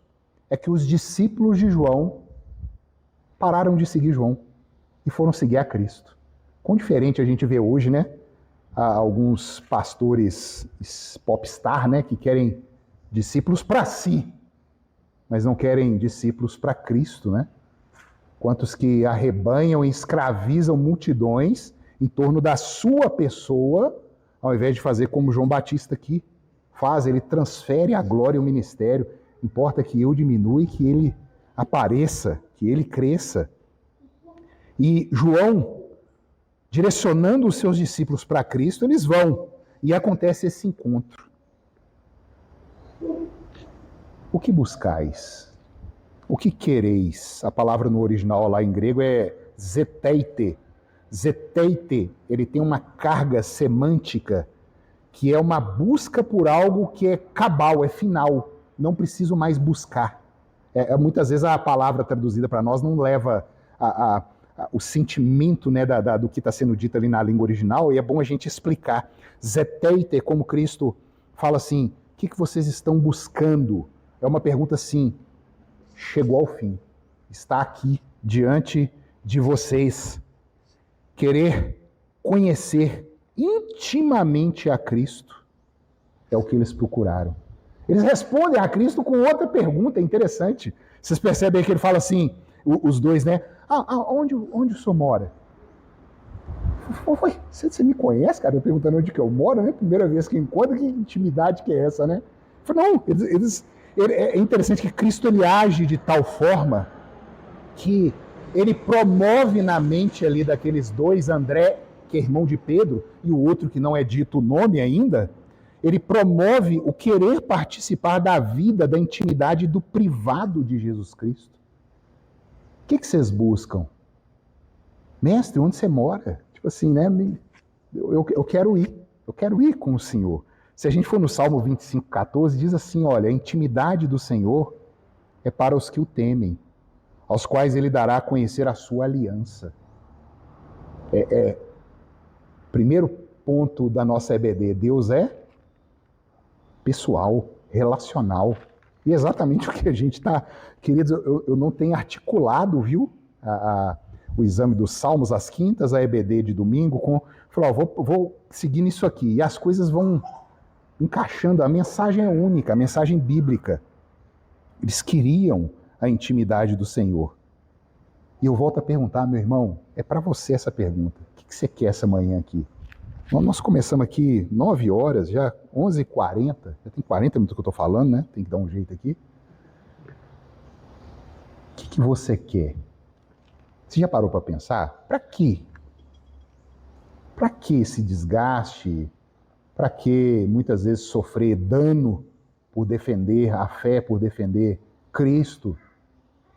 é que os discípulos de João pararam de seguir João e foram seguir a Cristo. Quão diferente a gente vê hoje, né? Há alguns pastores popstar, né, que querem discípulos para si, mas não querem discípulos para Cristo, né? Quantos que arrebanham e escravizam multidões em torno da sua pessoa, ao invés de fazer como João Batista aqui faz, ele transfere a glória e o ministério. Importa que eu diminua e que ele apareça, que ele cresça. E João, direcionando os seus discípulos para Cristo, eles vão, e acontece esse encontro. O que buscais? O que quereis? A palavra no original lá em grego é zeteite. Zeteite, ele tem uma carga semântica que é uma busca por algo que é cabal, é final. Não preciso mais buscar. Muitas vezes a palavra traduzida para nós não leva o sentimento, né, do que está sendo dito ali na língua original, e é bom a gente explicar. Zeteite, como Cristo fala assim: o que vocês estão buscando? É uma pergunta assim: chegou ao fim, está aqui diante de vocês. Querer conhecer intimamente a Cristo é o que eles procuraram. Eles respondem a Cristo com outra pergunta interessante. Vocês percebem que ele fala assim, os dois, né? Onde o senhor mora? Você me conhece, cara? Eu perguntando onde que eu moro, né? Primeira vez que encontro, que intimidade que é essa, né? Eu falei, não, é interessante que Cristo ele age de tal forma que ele promove na mente ali daqueles dois, André que é irmão de Pedro, e o outro que não é dito o nome ainda, ele promove o querer participar da vida, da intimidade, do privado de Jesus Cristo. O que vocês buscam? Mestre, onde você mora? Tipo assim, né? Eu quero ir com o Senhor. Se a gente for no Salmo 25:14, diz assim, olha, a intimidade do Senhor é para os que o temem, aos quais ele dará a conhecer a sua aliança. Primeiro ponto da nossa EBD, Deus é pessoal, relacional. E exatamente o que a gente está... Queridos, eu não tenho articulado, viu, o exame dos Salmos às quintas, a EBD de domingo, falou, vou seguir nisso aqui. E as coisas vão encaixando, a mensagem é única, a mensagem bíblica. Eles queriam a intimidade do Senhor. E eu volto a perguntar, meu irmão, é para você essa pergunta. O que você quer essa manhã aqui? Nós começamos aqui 9 horas, já 11h40, já tem 40 minutos que eu estou falando, né? Tem que dar um jeito aqui. O que você quer? Você já parou para pensar? Para quê? Para que esse desgaste? Para que muitas vezes sofrer dano por defender a fé, por defender Cristo?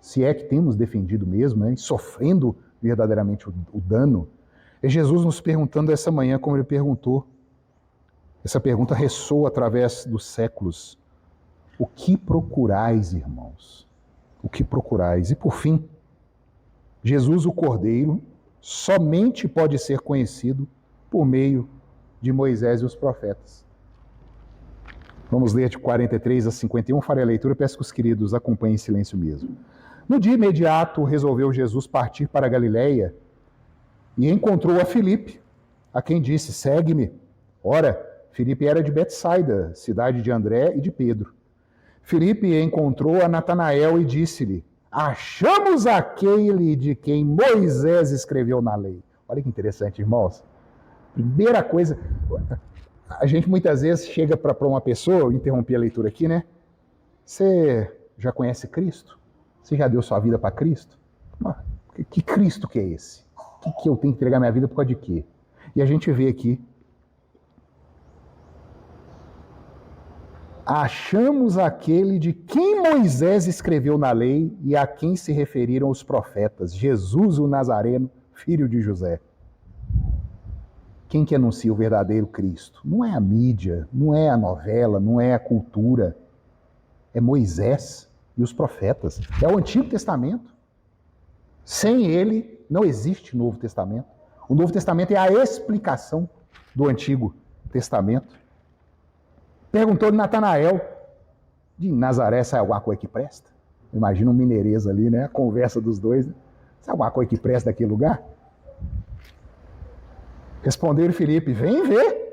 Se é que temos defendido mesmo, né? Sofrendo verdadeiramente o dano. É Jesus nos perguntando essa manhã, como ele perguntou. Essa pergunta ressoa através dos séculos. O que procurais, irmãos? O que procurais? E por fim, Jesus, o Cordeiro, somente pode ser conhecido por meio de Moisés e os profetas. Vamos ler de 43 a 51, farei a leitura, peço que os queridos acompanhem em silêncio mesmo. No dia imediato, resolveu Jesus partir para a Galileia e encontrou a Filipe, a quem disse, segue-me. Ora, Filipe era de Betsaida, cidade de André e de Pedro. Filipe encontrou a Natanael e disse-lhe, achamos aquele de quem Moisés escreveu na lei. Olha que interessante, irmãos. Primeira coisa, a gente muitas vezes chega para uma pessoa, eu interrompi a leitura aqui, né? Você já conhece Cristo? Você já deu sua vida para Cristo? Que Cristo que é esse? Que eu tenho que entregar minha vida por causa de quê? E a gente vê aqui, achamos aquele de quem Moisés escreveu na lei e a quem se referiram os profetas, Jesus o Nazareno, filho de José. Quem que anuncia o verdadeiro Cristo? Não é a mídia, não é a novela, não é a cultura. É Moisés e os profetas. É o Antigo Testamento. Sem ele, não existe Novo Testamento. O Novo Testamento é a explicação do Antigo Testamento. Perguntou-lhe Natanael, de Nazaré sai alguma coisa que presta? Imagina um mineirês ali, né? A conversa dos dois. Né? Sai alguma coisa que presta daquele lugar? Respondeu-lhe Filipe, vem ver.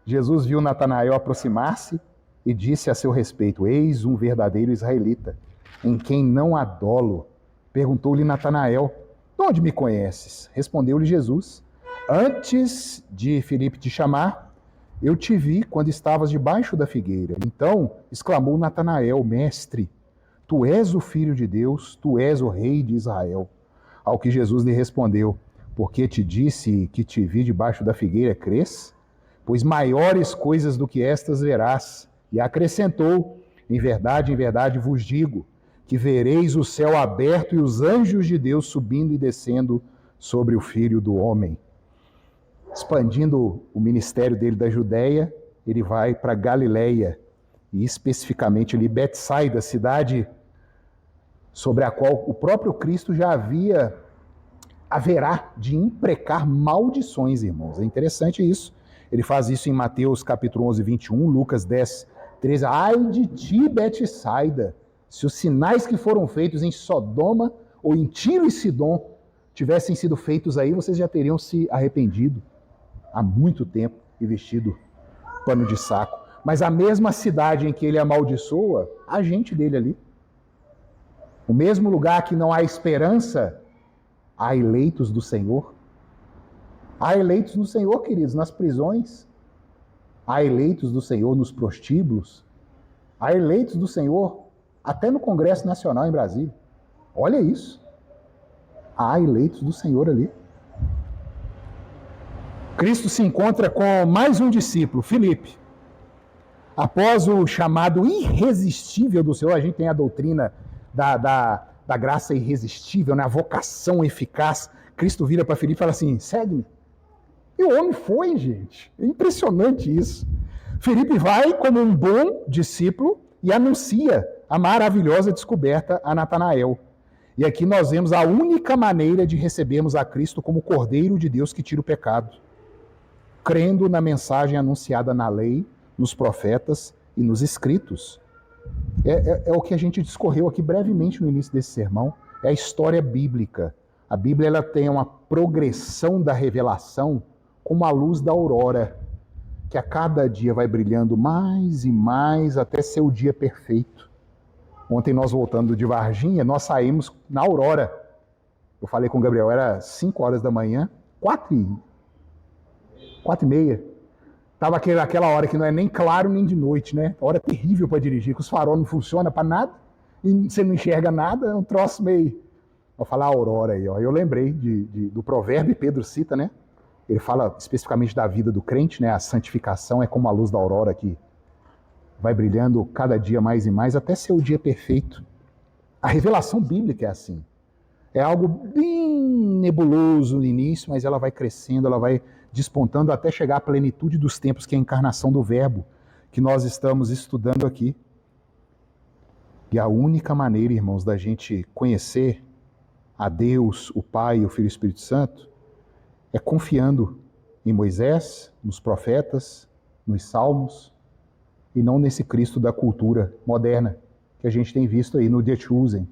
Jesus viu Natanael aproximar-se e disse a seu respeito, eis um verdadeiro israelita, em quem não há dolo. Perguntou-lhe Natanael, de onde me conheces? Respondeu-lhe Jesus, antes de Filipe te chamar, eu te vi quando estavas debaixo da figueira. Então exclamou Natanael, mestre, tu és o Filho de Deus, tu és o Rei de Israel. Ao que Jesus lhe respondeu, porque te disse que te vi debaixo da figueira, crês? Pois maiores coisas do que estas verás. E acrescentou, em verdade vos digo, que vereis o céu aberto e os anjos de Deus subindo e descendo sobre o Filho do Homem. Expandindo o ministério dele da Judéia, ele vai para Galileia, e especificamente ali Betsaida, cidade sobre a qual o próprio Cristo já haverá de imprecar maldições, irmãos. É interessante isso. Ele faz isso em Mateus capítulo 11, 21, Lucas 10, 13. Ai de ti, Betsaida, se os sinais que foram feitos em Sodoma ou em Tiro e Sidom tivessem sido feitos aí, vocês já teriam se arrependido há muito tempo e vestido pano de saco. Mas a mesma cidade em que ele amaldiçoa, a gente dele ali. O mesmo lugar que não há esperança, há eleitos do Senhor. Há eleitos do Senhor, queridos, nas prisões. Há eleitos do Senhor nos prostíbulos. Há eleitos do Senhor até no Congresso Nacional em Brasília. Olha isso. Há eleitos do Senhor ali. Cristo se encontra com mais um discípulo, Filipe. Após o chamado irresistível do Senhor, a gente tem a doutrina da graça irresistível, né? A vocação eficaz. Cristo vira para Filipe e fala assim, segue-me. E o homem foi, gente. É impressionante isso. Filipe vai como um bom discípulo e anuncia a maravilhosa descoberta a Natanael. E aqui nós vemos a única maneira de recebermos a Cristo como Cordeiro de Deus que tira o pecado. Crendo na mensagem anunciada na lei, nos profetas e nos escritos. É o que a gente discorreu aqui brevemente no início desse sermão. É a história bíblica. A Bíblia ela tem uma progressão da revelação como a luz da aurora, que a cada dia vai brilhando mais e mais até ser o dia perfeito. Ontem nós voltando de Varginha, nós saímos na aurora. Eu falei com o Gabriel, era 5 horas da manhã, 4h30. Estava aquela hora que não é nem claro nem de noite, né? Hora terrível para dirigir, que os farol não funcionam para nada, e você não enxerga nada, é um troço meio... Vou falar a aurora aí, ó. Eu lembrei do provérbio, Pedro cita, né? Ele fala especificamente da vida do crente, né? A santificação é como a luz da aurora que vai brilhando cada dia mais e mais até ser o dia perfeito. A revelação bíblica é assim. É algo bem nebuloso no início, mas ela vai crescendo, ela vai despontando até chegar à plenitude dos tempos, que é a encarnação do Verbo, que nós estamos estudando aqui. E a única maneira, irmãos, da gente conhecer a Deus, o Pai, o Filho e o Espírito Santo, é confiando em Moisés, nos profetas, nos salmos, e não nesse Cristo da cultura moderna, que a gente tem visto aí no The Chosen.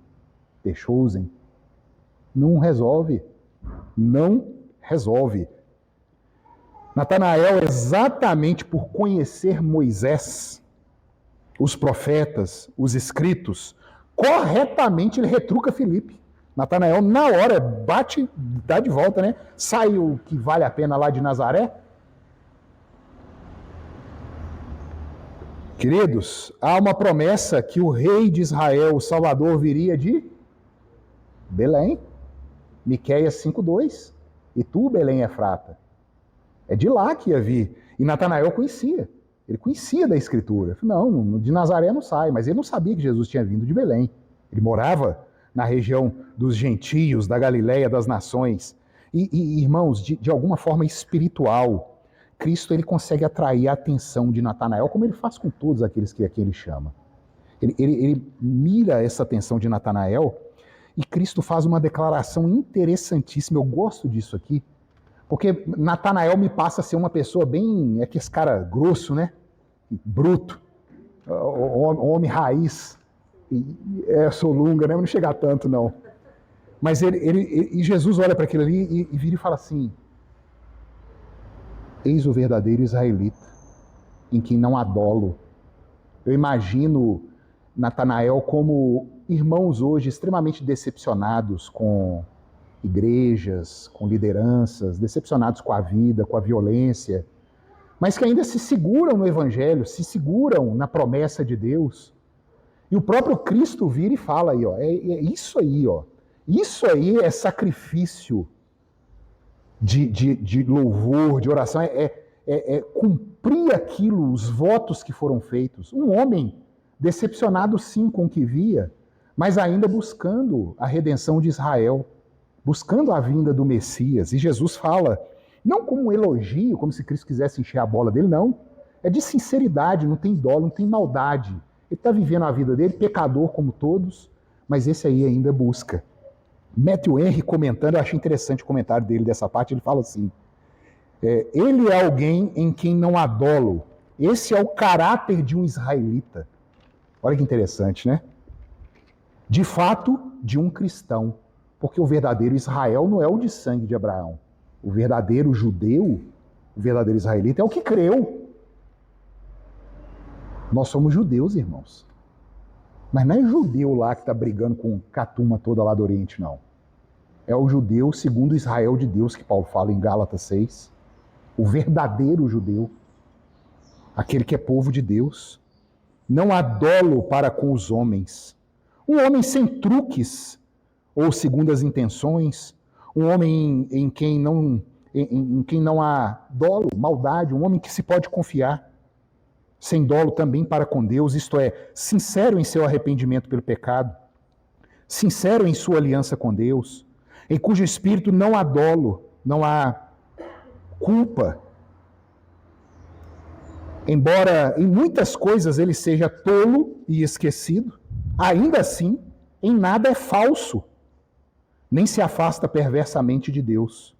Não resolve. Não resolve. Natanael, exatamente por conhecer Moisés, os profetas, os escritos, corretamente ele retruca Filipe. Natanael, na hora, bate, dá de volta, né? Sai o que vale a pena lá de Nazaré. Queridos, há uma promessa que o rei de Israel, o Salvador, viria de Belém. Miqueias 5:2. E tu, Belém Efrata. É de lá que ia vir. E Natanael conhecia. Ele conhecia da Escritura. Ele falou, não, de Nazaré não sai. Mas ele não sabia que Jesus tinha vindo de Belém. Ele morava na região dos gentios, da Galileia, das nações. E irmãos, de alguma forma espiritual, Cristo ele consegue atrair a atenção de Natanael, como ele faz com todos aqueles que aqui ele chama. Ele mira essa atenção de Natanael e Cristo faz uma declaração interessantíssima. Eu gosto disso aqui, porque Natanael me passa a ser uma pessoa bem... É que esse cara grosso, né? Bruto. Homem raiz. Solunga, né? Não chega a tanto, não. Mas e Jesus olha para aquilo ali e vira e fala assim: eis o verdadeiro israelita, em quem não há dolo. Eu imagino Natanael como irmãos hoje extremamente decepcionados com igrejas, com lideranças, decepcionados com a vida, com a violência, mas que ainda se seguram no Evangelho, se seguram na promessa de Deus. E o próprio Cristo vira e fala aí, ó, é isso aí, ó. Isso aí é sacrifício de louvor, de oração, é cumprir aquilo, os votos que foram feitos. Um homem decepcionado sim com o que via, mas ainda buscando a redenção de Israel, buscando a vinda do Messias. E Jesus fala, não como um elogio, como se Cristo quisesse encher a bola dele, não. É de sinceridade, não tem dolo, não tem maldade. Ele está vivendo a vida dele, pecador como todos, mas esse aí ainda busca. Matthew Henry comentando, eu achei interessante o comentário dele dessa parte, ele fala assim, ele é alguém em quem não há dolo. Esse é o caráter de um israelita. Olha que interessante, né? De fato, de um cristão. Porque o verdadeiro Israel não é o de sangue de Abraão. O verdadeiro judeu, o verdadeiro israelita é o que creu. Nós somos judeus, irmãos. Mas não é judeu lá que está brigando com a turma toda lá do Oriente, não. É o judeu segundo o Israel de Deus, que Paulo fala em Gálatas 6. O verdadeiro judeu. Aquele que é povo de Deus. Não há dolo para com os homens. Um homem sem truques ou segundas intenções. Um homem em quem não em quem não há dolo, maldade, um homem que se pode confiar, sem dolo também para com Deus, isto é, sincero em seu arrependimento pelo pecado, sincero em sua aliança com Deus, em cujo espírito não há dolo, não há culpa. Embora em muitas coisas ele seja tolo e esquecido, ainda assim, em nada é falso, nem se afasta perversamente de Deus.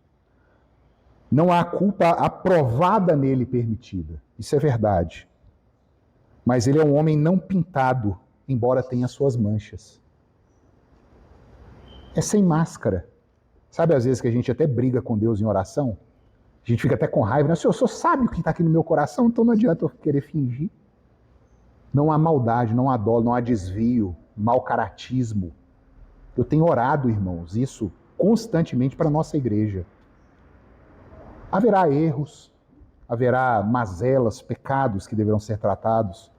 Não há culpa aprovada nele permitida. Isso é verdade. Mas ele é um homem não pintado, embora tenha suas manchas. É sem máscara. Sabe às vezes que a gente até briga com Deus em oração? A gente fica até com raiva, né? O senhor sabe o que está aqui no meu coração, então não adianta eu querer fingir. Não há maldade, não há dolo, não há desvio, mau caratismo. Eu tenho orado, irmãos, isso constantemente para a nossa igreja. Haverá erros, haverá mazelas, pecados que deverão ser tratados,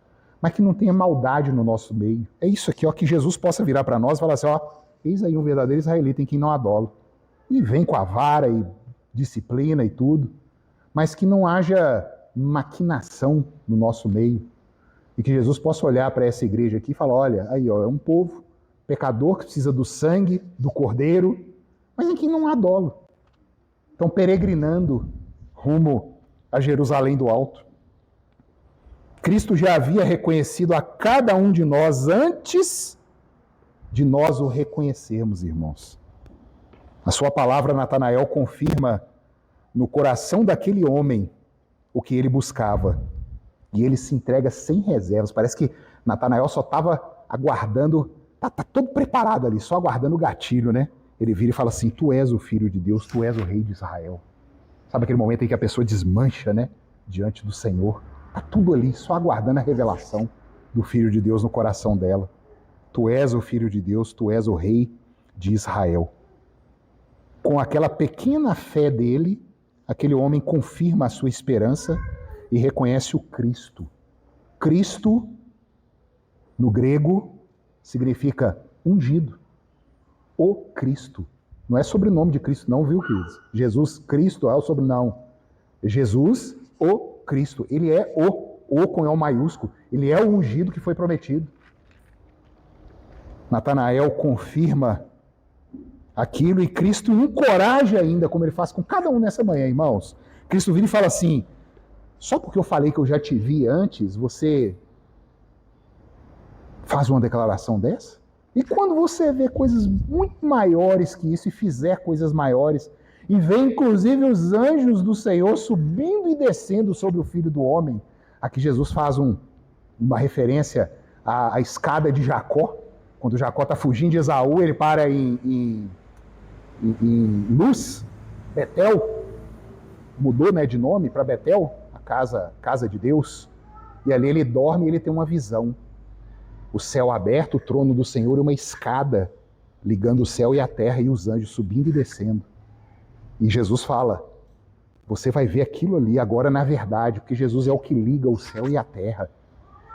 mas que não tenha maldade no nosso meio. É isso aqui, ó, que Jesus possa virar para nós e falar assim, ó, eis aí um verdadeiro israelita em quem não há dolo. E vem com a vara e disciplina e tudo, mas que não haja maquinação no nosso meio. E que Jesus possa olhar para essa igreja aqui e falar, olha, aí ó, é um povo pecador que precisa do sangue, do cordeiro, mas em quem não há dolo. Estão peregrinando rumo a Jerusalém do Alto. Cristo já havia reconhecido a cada um de nós antes de nós o reconhecermos, irmãos. A sua palavra, Natanael, confirma no coração daquele homem o que ele buscava. E ele se entrega sem reservas. Parece que Natanael só estava aguardando, tá todo preparado ali, só aguardando o gatilho, né? Ele vira e fala assim, tu és o Filho de Deus, tu és o Rei de Israel. Sabe aquele momento em que a pessoa desmancha, né? Diante do Senhor. Tá tudo ali, só aguardando a revelação do Filho de Deus no coração dela. Tu és o Filho de Deus, tu és o Rei de Israel. Com aquela pequena fé dele, aquele homem confirma a sua esperança e reconhece o Cristo. Cristo, no grego, significa ungido. O Cristo. Não é sobrenome de Cristo, não, viu, queridos? Jesus Cristo é o sobrenome. Jesus, o Cristo. Ele é o com E maiúsculo. Ele é o ungido que foi prometido. Natanael confirma aquilo e Cristo encoraja ainda, como ele faz com cada um nessa manhã, irmãos. Cristo vira e fala assim, só porque eu falei que eu já te vi antes, você faz uma declaração dessa? E quando você vê coisas muito maiores que isso e fizer coisas maiores, e vê inclusive os anjos do Senhor subindo e descendo sobre o Filho do Homem, aqui Jesus faz uma referência à escada de Jacó. Quando Jacó está fugindo de Esaú, ele para em Luz, Betel, mudou, né, de nome para Betel, a casa de Deus, e ali ele dorme e ele tem uma visão. O céu aberto, o trono do Senhor e uma escada ligando o céu e a terra e os anjos subindo e descendo. E Jesus fala, você vai ver aquilo ali agora na verdade, porque Jesus é o que liga o céu e a terra.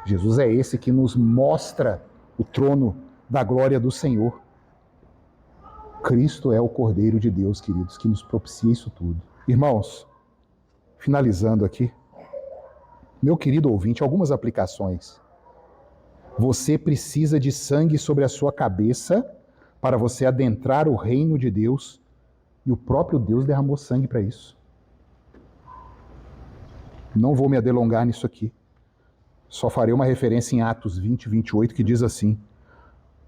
Jesus é esse que nos mostra o trono da glória do Senhor. Cristo é o Cordeiro de Deus, queridos, que nos propicia isso tudo. Irmãos, finalizando aqui, meu querido ouvinte, algumas aplicações. Você precisa de sangue sobre a sua cabeça para você adentrar o reino de Deus, e o próprio Deus derramou sangue para isso. Não vou me delongar nisso aqui. Só farei uma referência em Atos 20, 28, que diz assim,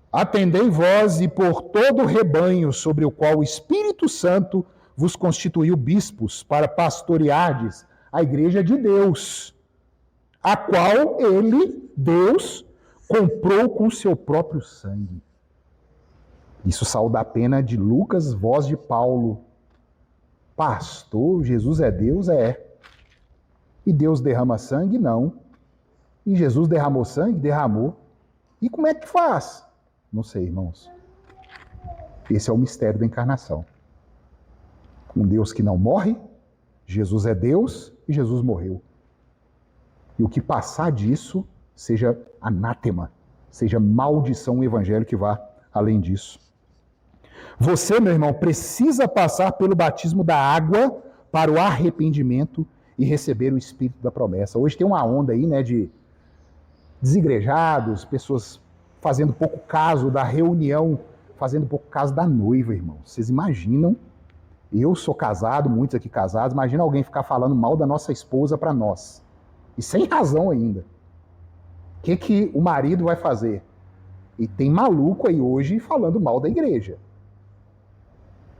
atendei vós e por todo o rebanho sobre o qual o Espírito Santo vos constituiu bispos para pastoreardes a igreja de Deus, a qual ele, Deus, comprou com seu próprio sangue. Isso saiu da pena de Lucas, voz de Paulo. Pastor, Jesus é Deus? É. E Deus derrama sangue? Não. E Jesus derramou sangue? Derramou. E como é que faz? Não sei, irmãos. Esse é o mistério da encarnação. Um Deus que não morre, Jesus é Deus e Jesus morreu. E o que passar disso seja anátema, seja maldição o evangelho que vá além disso. Você, meu irmão, precisa passar pelo batismo da água para o arrependimento e receber o Espírito da promessa. Hoje tem uma onda aí, né, de desigrejados, pessoas fazendo pouco caso da reunião, fazendo pouco caso da noiva, irmãos. Vocês imaginam? Eu sou casado, muitos aqui casados, imagina alguém ficar falando mal da nossa esposa para nós. E sem razão ainda. O que o marido vai fazer? E tem maluco aí hoje falando mal da igreja.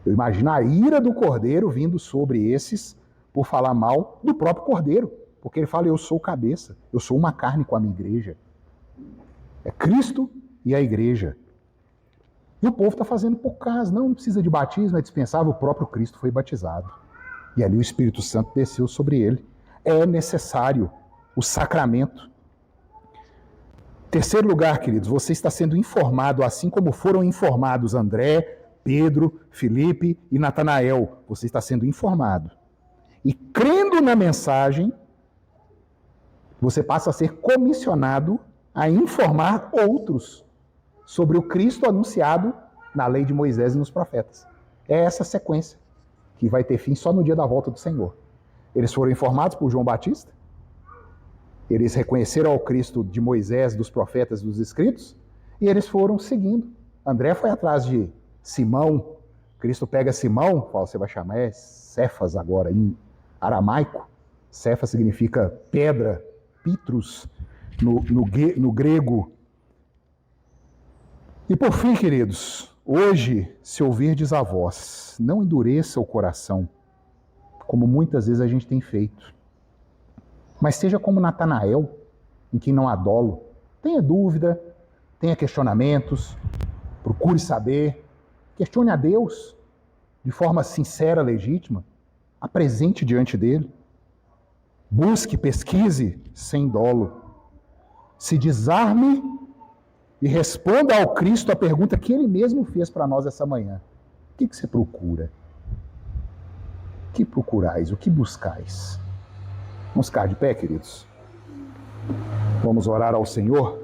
Eu imagino a ira do Cordeiro vindo sobre esses por falar mal do próprio Cordeiro. Porque ele fala, eu sou o cabeça, eu sou uma carne com a minha igreja. É Cristo e a igreja. E o povo está fazendo pouco caso. Não precisa de batismo, é dispensável, o próprio Cristo foi batizado. E ali o Espírito Santo desceu sobre ele. É necessário o sacramento. Terceiro lugar, queridos, você está sendo informado, assim como foram informados André, Pedro, Filipe e Natanael. Você está sendo informado. E crendo na mensagem, você passa a ser comissionado a informar outros sobre o Cristo anunciado na lei de Moisés e nos profetas. É essa sequência que vai ter fim só no dia da volta do Senhor. Eles foram informados por João Batista, eles reconheceram ao Cristo de Moisés, dos profetas, dos escritos, e eles foram seguindo. André foi atrás de Simão. Cristo pega Simão, qual você vai chamar? Cefas agora, em aramaico. Cefas significa pedra, Petrus, no grego. E por fim, queridos, hoje, se ouvirdes a voz, não endureça o coração, como muitas vezes a gente tem feito. Mas seja como Natanael, em quem não há dolo. Tenha dúvida, tenha questionamentos, procure saber, questione a Deus de forma sincera, legítima, apresente diante dele. Busque, pesquise sem dolo. Se desarme e responda ao Cristo a pergunta que ele mesmo fez para nós essa manhã. O que você procura? O que procurais? O que buscais? Vamos ficar de pé, queridos? Vamos orar ao Senhor?